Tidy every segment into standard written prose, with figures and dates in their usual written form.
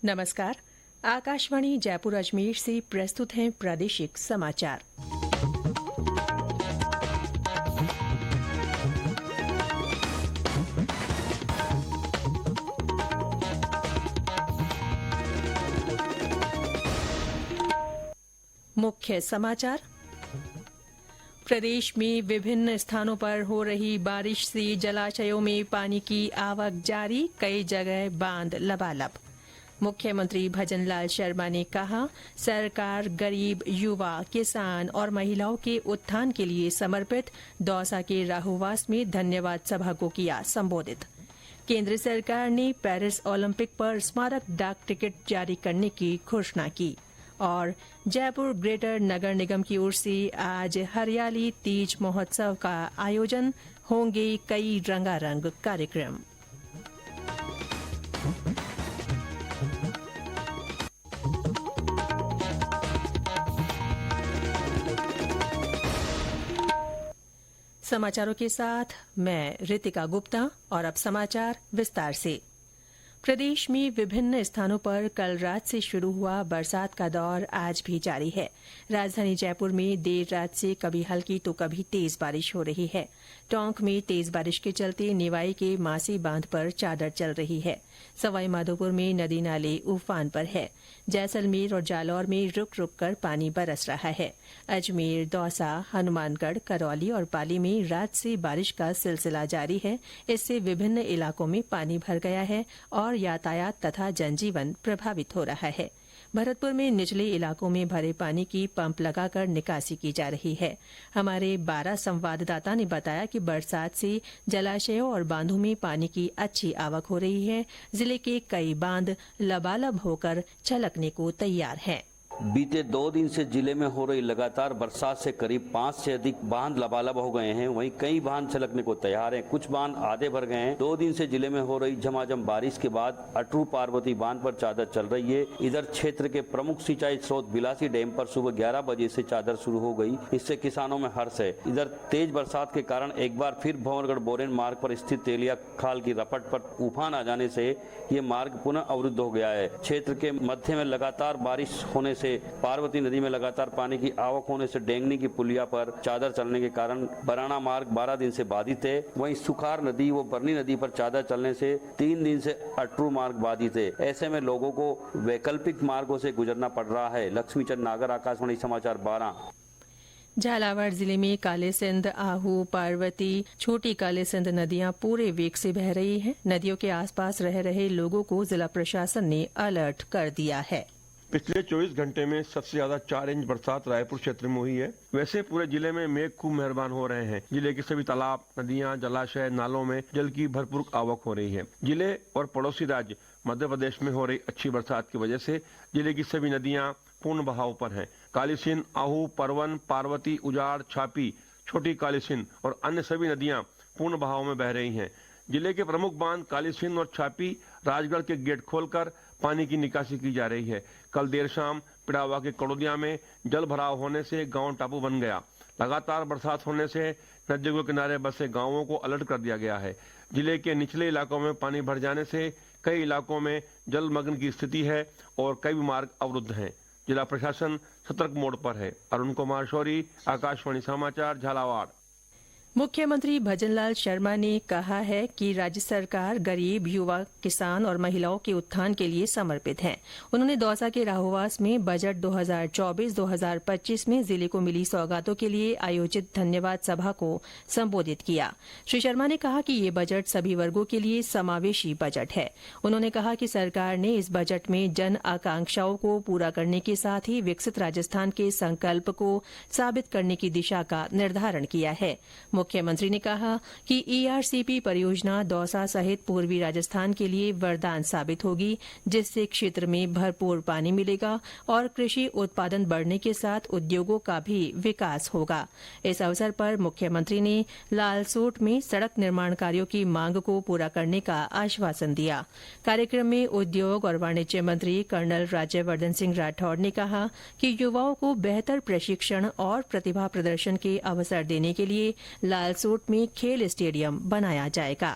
नमस्कार। आकाशवाणी जयपुर अजमेर से प्रस्तुत हैं प्रादेशिक समाचार। मुख्य समाचार। प्रदेश में विभिन्न स्थानों पर हो रही बारिश से जलाशयों में पानी की आवक जारी, कई जगह बांध लबालब। मुख्यमंत्री भजनलाल शर्मा ने कहा, सरकार गरीब, युवा, किसान और महिलाओं के उत्थान के लिए समर्पित। दौसा के राहुवास में धन्यवाद सभा को किया संबोधित। केंद्र सरकार ने पेरिस ओलंपिक पर स्मारक डाक टिकट जारी करने की घोषणा की। और जयपुर ग्रेटर नगर निगम की ओर से आज हरियाली तीज महोत्सव का आयोजन, होंगे कई रंगारंग कार्यक्रम। समाचारों के साथ मैं रितिका गुप्ता। और अब समाचार विस्तार से। प्रदेश में विभिन्न स्थानों पर कल रात से शुरू हुआ बरसात का दौर आज भी जारी है। राजधानी जयपुर में देर रात से कभी हल्की तो कभी तेज बारिश हो रही है। टोंक में तेज बारिश के चलते निवाई के मासी बांध पर चादर चल रही है। सवाई माधोपुर में नदी नाले उफान पर है। जैसलमेर और जालौर में रुक रुक कर पानी बरस रहा है। अजमेर, दौसा, हनुमानगढ़, करौली और पाली में रात से बारिश का सिलसिला जारी है। इससे विभिन्न इलाकों में पानी भर गया है और यातायात तथा जनजीवन प्रभावित हो रहा है। भरतपुर में निचले इलाकों में भरे पानी की पंप लगाकर निकासी की जा रही है। हमारे 12 संवाददाता ने बताया कि बरसात से जलाशयों और बांधों में पानी की अच्छी आवक हो रही है। जिले के कई बांध लबालब होकर छलकने को तैयार हैं। बीते 2 दिन से जिले में हो रही लगातार बरसात से करीब 5 से अधिक बांध लबालब हो गए हैं। वहीं कई बांध छलकने को तैयार हैं। कुछ बांध आधे भर गए हैं। 2 दिन से जिले में हो रही झमाझम बारिश के बाद अटरू पार्वती बांध पर चादर चल रही है। इधर क्षेत्र के प्रमुख सिंचाई स्रोत बिलासी डैम पर सुबह 11 बजे से चादर शुरू हो गई। इससे किसानों में हर्ष है। इधर तेज बरसात के कारण एक बार फिर भंवरगढ़ बोरेन मार्ग पर स्थित तेलिया खाल की रपट पर उफान आ जाने से ये मार्ग पुनः अवरुद्ध हो गया है। क्षेत्र के मध्य में लगातार बारिश होने से पार्वती नदी में लगातार पानी की आवक होने से डेंगनी की पुलिया पर चादर चलने के कारण बराना मार्ग 12 दिन से बाधित है। वहीं सुखार नदी व बरनी नदी पर चादर चलने से 3 दिन से अटरू मार्ग बाधित है। ऐसे में लोगों को वैकल्पिक मार्गों से गुजरना पड़ रहा है। लक्ष्मीचंद नागर, आकाशवाणी समाचार 12। झालावाड़ जिले में कालीसिंध, आहू, पार्वती, छोटी कालीसिंध नदियां पूरे वेग से बह रही हैं। नदियों के आसपास रह रहे लोगों को जिला प्रशासन ने अलर्ट कर दिया है। पिछले 24 घंटे में सबसे ज्यादा 4 इंच बरसात रायपुर क्षेत्र में हुई है। वैसे पूरे जिले में मेघ खूब मेहरबान हो रहे हैं। जिले के सभी तालाब, नदियां, जलाशय, नालों में जल की भरपूर आवक हो रही है। जिले और पड़ोसी राज्य मध्य प्रदेश में हो रही अच्छी बरसात की वजह से जिले की सभी नदियां पूर्ण बहाव पर हैं। कालीसिंध, आहू, परवन, पार्वती, उजाड़, छापी, छोटी कालीसिंध और अन्य सभी नदियां पूर्ण बहाव में बह रही हैं। जिले के प्रमुख बांध कालीसिंध और छापी राजगढ़ के गेट खोलकर पानी की निकासी की जा रही है। कल देर शाम पिड़ावा के कड़ोदिया में जल भराव होने से गांव टापू बन गया। लगातार बरसात होने से नदियों के किनारे बसे गांवों को अलर्ट कर दिया गया है। जिले के निचले इलाकों में पानी भर जाने से कई इलाकों में जलमग्न की स्थिति है और कई मार्ग अवरुद्ध हैं। जिला प्रशासन सतर्क मोड पर है। अरुण कुमार शौरी, आकाशवाणी समाचार, झालावाड़। मुख्यमंत्री भजनलाल शर्मा ने कहा है कि राज्य सरकार गरीब, युवा, किसान और महिलाओं के उत्थान के लिए समर्पित है। उन्होंने दौसा के राहुवास में बजट 2024-2025 में जिले को मिली सौगातों के लिए आयोजित धन्यवाद सभा को संबोधित किया। श्री शर्मा ने कहा कि ये बजट सभी वर्गों के लिए समावेशी बजट है। उन्होंने कहा कि सरकार ने इस बजट में जन आकांक्षाओं को पूरा करने के साथ ही विकसित राजस्थान के संकल्प को साबित करने की दिशा का निर्धारण किया है। मुख्यमंत्री ने कहा कि ईआरसीपी परियोजना दौसा सहित पूर्वी राजस्थान के लिए वरदान साबित होगी, जिससे क्षेत्र में भरपूर पानी मिलेगा और कृषि उत्पादन बढ़ने के साथ उद्योगों का भी विकास होगा। इस अवसर पर मुख्यमंत्री ने लालसोट में सड़क निर्माण कार्यों की मांग को पूरा करने का आश्वासन दिया। कार्यक्रम में उद्योग और वाणिज्य मंत्री कर्नल राज्यवर्धन सिंह राठौड़ ने कहा कि युवाओं को बेहतर प्रशिक्षण और प्रतिभा प्रदर्शन के अवसर देने के लिए लालसोट में खेल स्टेडियम बनाया जाएगा।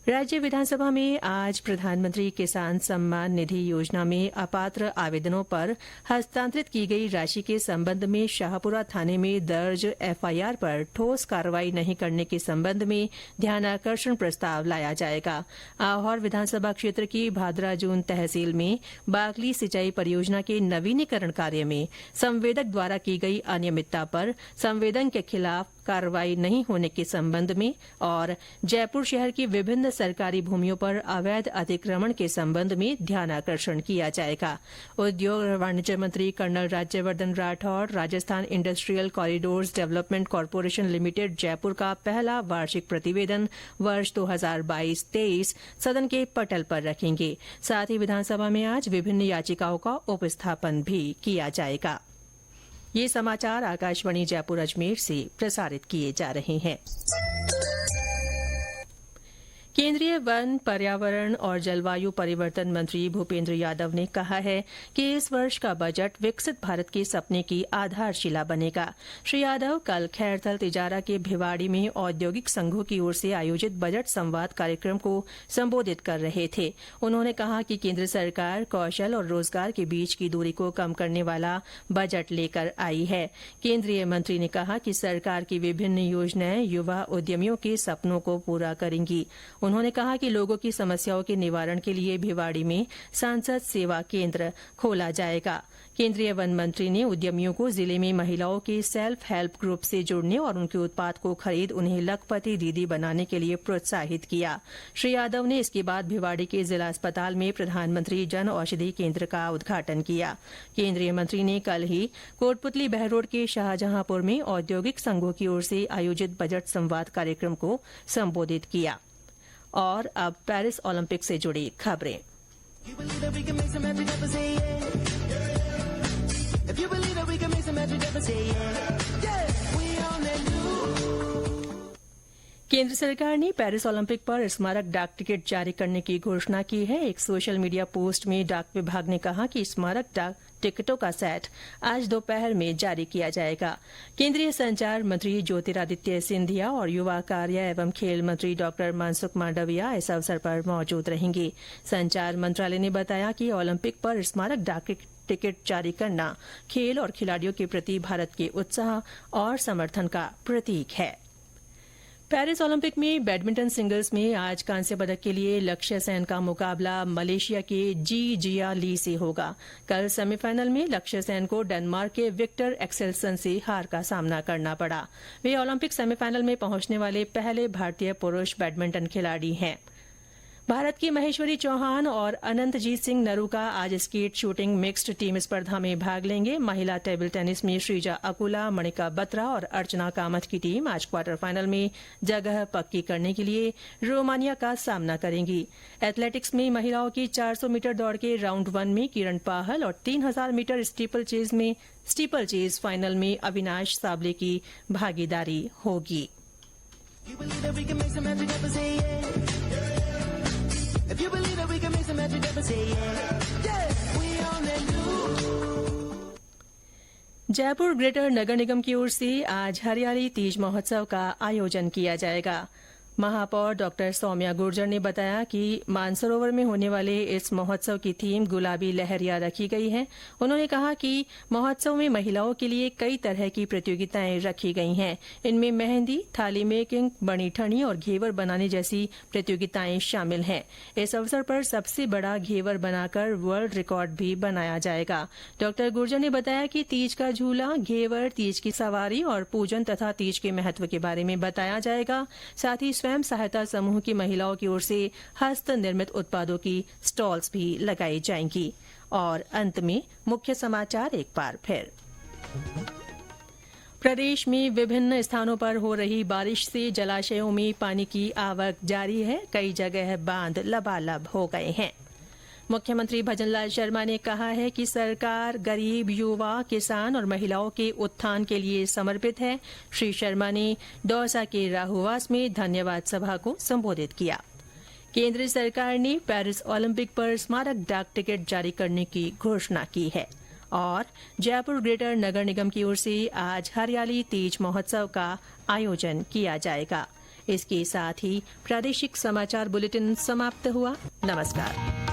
राज्य विधानसभा में आज प्रधानमंत्री किसान सम्मान निधि योजना में अपात्र आवेदनों पर हस्तांतरित की गई राशि के संबंध में शाहपुरा थाने में दर्ज एफआईआर पर ठोस कार्रवाई नहीं करने के संबंध में ध्यानाकर्षण प्रस्ताव लाया जाएगा। आहोर विधानसभा क्षेत्र की भादरा-जून तहसील में बागली सिंचाई परियोजना के नवीनीकरण कार्य में संवेदक द्वारा की गई अनियमितता पर संवेदक के खिलाफ कार्रवाई नहीं होने के संबंध में और जयपुर शहर की विभिन्न सरकारी भूमियों पर अवैध अतिक्रमण के संबंध में ध्यानाकर्षण किया जाएगा। उद्योग और वाणिज्य मंत्री colonel Rajyavardhan Rathore Rajasthan industrial corridors development corporation limited Jaipur का पहला वार्षिक प्रतिवेदन वर्ष 2022-23 सदन के पटल पर रखेंगे। साथ ही विधानसभा में आज विभिन्न याचिकाओं का उपस्थापन भी किया जाएगा। ये समाचार आकाशवाणी जयपुर अजमेर से प्रसारित किए जा रहे हैं। केंद्रीय वन, पर्यावरण और जलवायु परिवर्तन मंत्री भूपेंद्र यादव ने कहा है कि इस वर्ष का बजट विकसित भारत के सपने की आधारशिला बनेगा। श्री यादव कल खैरथल तिजारा के भिवाड़ी में औद्योगिक संघों की ओर से आयोजित बजट संवाद कार्यक्रम को संबोधित कर रहे थे। उन्होंने कहा कि केंद्र सरकार कौशल और रोजगार के बीच की दूरी को कम करने वाला बजट लेकर आई है। केंद्रीय मंत्री ने कहा कि सरकार की विभिन्न योजनाएं युवा उद्यमियों के सपनों को पूरा करेंगी। उन्होंने कहा कि लोगों की समस्याओं के निवारण के लिए भिवाड़ी में सांसद सेवा केंद्र खोला जाएगा। केंद्रीय वन मंत्री ने उद्यमियों को जिले में महिलाओं के सेल्फ हेल्प ग्रुप से जुड़ने और उनके उत्पाद को खरीद उन्हें लखपति दीदी बनाने के लिए प्रोत्साहित किया। श्री यादव ने इसके बाद भिवाड़ी के जिला अस्पताल में प्रधानमंत्री जन औषधि केंद्र का उद्घाटन किया। केंद्रीय मंत्री ने कल ही कोटपुतली बहरोड के शाहजहांपुर में औद्योगिक संघों की ओर से आयोजित बजट संवाद कार्यक्रम को संबोधित किया। और अब पेरिस ओलंपिक से जुड़ी खबरें। केंद्र सरकार ने पेरिस ओलंपिक पर स्मारक डाक टिकट जारी करने की घोषणा की है। एक सोशल मीडिया पोस्ट में डाक विभाग ने कहा कि स्मारक डाक टिकटों का सेट आज दोपहर में जारी किया जाएगा। केंद्रीय संचार मंत्री ज्योतिरादित्य सिंधिया और युवा कार्य एवं खेल मंत्री डॉ मनसुख मांडविया इस अवसर पर मौजूद रहेंगे। संचार मंत्रालय ने बताया कि ओलंपिक पर स्मारक डाक टिकट जारी करना खेल और खिलाड़ियों के प्रति भारत के उत्साह और समर्थन का प्रतीक है। पेरिस ओलंपिक में बैडमिंटन सिंगल्स में आज कांस्य पदक के लिए लक्ष्य सेन का मुकाबला मलेशिया के जी जिया ली से होगा। कल सेमीफाइनल में लक्ष्य सेन को डेनमार्क के विक्टर एक्सेल्सन से हार का सामना करना पड़ा। वे ओलंपिक सेमीफाइनल में पहुंचने वाले पहले भारतीय पुरुष बैडमिंटन खिलाड़ी हैं। भारत की महेश्वरी चौहान और अनंतजीत सिंह नरूका आज स्केट शूटिंग मिक्स्ड टीम स्पर्धा में भाग लेंगे। महिला टेबल टेनिस में श्रीजा अकुला, मणिका बत्रा और अर्चना कामत की टीम आज क्वार्टर फाइनल में जगह पक्की करने के लिए रोमानिया का सामना करेंगी। एथलेटिक्स में महिलाओं की 400 मीटर दौड़ के राउंड 1 में किरण पाहल और 3000 मीटर स्टीपल चेज फाइनल में अविनाश साबले की भागीदारी होगी। जयपुर ग्रेटर नगर निगम की ओर से आज हरियाली तीज महोत्सव का आयोजन किया जाएगा। महापौर डॉ सौम्या गुर्जर ने बताया कि मानसरोवर में होने वाले इस महोत्सव की थीम गुलाबी लहरिया रखी गई है। उन्होंने कहा कि महोत्सव में महिलाओं के लिए कई तरह की प्रतियोगिताएं रखी गई हैं। इनमें मेहंदी, थाली मेकिंग, बनी ठनी और घेवर बनाने जैसी प्रतियोगिताएं शामिल हैं। इस अवसर पर सबसे बड़ा घेवर बनाकर वर्ल्ड रिकॉर्ड भी बनाया जाएगा। डॉ गुर्जर ने बताया कि तीज का झूला, घेवर, तीज की सवारी और पूजन तथा तीज के महत्व के बारे में बताया जाएगा। साथ ही स्वयं सहायता समूह की महिलाओं की ओर से हस्त निर्मित उत्पादों की स्टॉल्स भी लगाई जाएंगी। और अंत में मुख्य समाचार एक बार फिर। प्रदेश में विभिन्न स्थानों पर हो रही बारिश से जलाशयों में पानी की आवक जारी है। कई जगह बांध लबालब हो गए हैं। मुख्यमंत्री भजनलाल शर्मा ने कहा है कि सरकार गरीब, युवा, किसान और महिलाओं के उत्थान के लिए समर्पित है। श्री शर्मा ने दौसा के राहुवास में धन्यवाद सभा को संबोधित किया। केंद्र सरकार ने पेरिस ओलंपिक पर स्मारक डाक टिकट जारी करने की घोषणा की है। और जयपुर ग्रेटर नगर निगम की ओर से आज हरियाली तीज महोत्सव का आयोजन किया जाएगा। इसके साथ ही प्रादेशिक समाचार बुलेटिन समाप्त हुआ। नमस्कार।